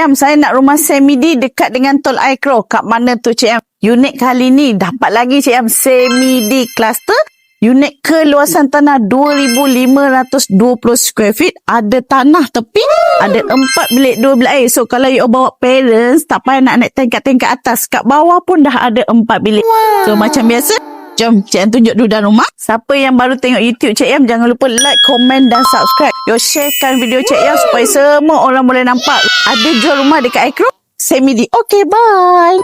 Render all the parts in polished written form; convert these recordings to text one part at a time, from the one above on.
Em, saya nak rumah semi-D dekat dengan Tol Aikro. Kat mana tu Cik Em? Unit kali ni dapat lagi Cik Em. Semi-D cluster. Unit keluasan tanah 2,520 square feet. Ada tanah tepi. Ada 4 bilik 2 bilik air. So kalau you bawa parents, tak payah nak naik tingkat-tingkat atas. Kat bawah pun dah ada 4 bilik. So macam biasa, jom Cik Em tunjuk dulu dalam rumah. Siapa yang baru tengok YouTube Cik Em, jangan lupa like, komen dan subscribe. You sharekan video Cik Em supaya semua orang boleh nampak. Ada jual rumah dekat Aikro Semi-D. Okay, bye.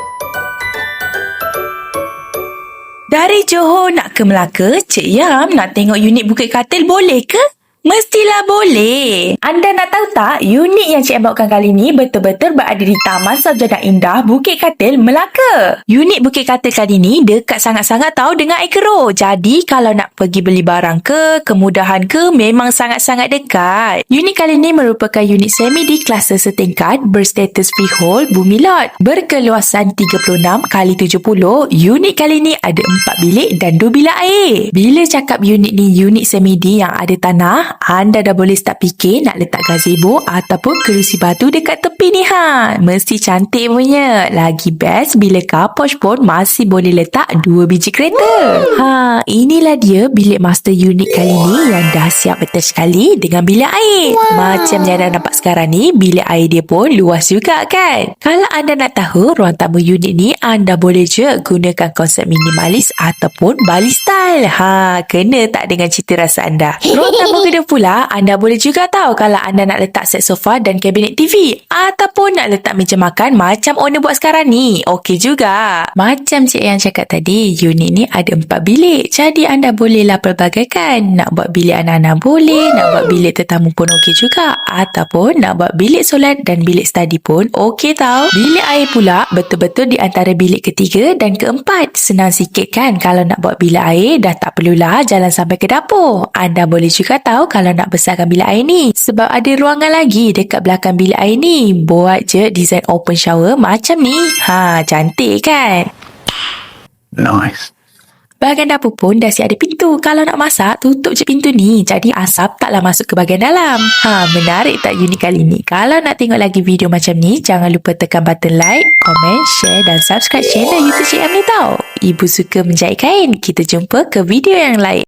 Dari Johor nak ke Melaka, Cik Yam nak tengok unit Bukit Katil boleh ke? Mestilah boleh. Anda nak tahu tak, unit yang Cik Yam bawakan kali ni betul-betul berada di Taman Sarjana Indah Bukit Katil, Melaka. Unit Bukit Katil kali ni dekat sangat-sangat tahu dengan Aikro. Jadi kalau nak pergi beli barang ke, kemudahan ke, memang sangat-sangat dekat. Unit kali ni merupakan unit semi-D kluster setingkat berstatus freehold bumi lot. Berkeluasan 36x70, unit kali ni ada 4 bilik dan 2 bilik air. Bila cakap unit ni unit semi-D yang ada tanah, anda dah boleh start fikir nak letak gazebo ataupun kerusi batu dekat tepi ni Mesti cantik punya. Lagi best bila carport pun masih boleh letak 2 biji kereta. Inilah dia bilik master unit kali ni yang dah siap betul sekali dengan bilik air. Macam yang dah nampak sekarang ni, bilik air dia pun luas juga kan. Kalau anda nak tahu ruang tamu unit ni, anda boleh je gunakan konsep minimalis ataupun Bali style. Kena tak dengan cita rasa anda? Ruang tamu kedua pula, anda boleh juga tahu kalau anda nak letak set sofa dan kabinet TV ataupun nak letak meja makan macam owner buat sekarang ni. Okey juga. Macam Cik yang cakap tadi, unit ni ada 4 bilik. Jadi anda bolehlah pelbagaikan. Nak buat bilik anak-anak boleh, nak buat bilik tetamu pun okey juga. Ataupun nak buat bilik solat dan bilik study pun okey tau. Bilik air pula betul-betul di antara bilik ketiga dan keempat. Senang sikit kan kalau nak buat bilik air, dah tak perlulah jalan sampai ke dapur. Anda boleh juga tahu kalau nak besarkan bilik air ni, sebab ada ruangan lagi dekat belakang bilik air ni. Buat je design open shower macam ni. Cantik kan? Nice. Bahagian dapur pun dah siap ada pintu. Kalau nak masak, tutup je pintu ni. Jadi asap taklah masuk ke bahagian dalam. Menarik tak unit kali ni? Kalau nak tengok lagi video macam ni, jangan lupa tekan button like, komen, share dan subscribe channel YouTube Cik Am ni tau. Ibu suka menjahit kain. Kita jumpa ke video yang lain.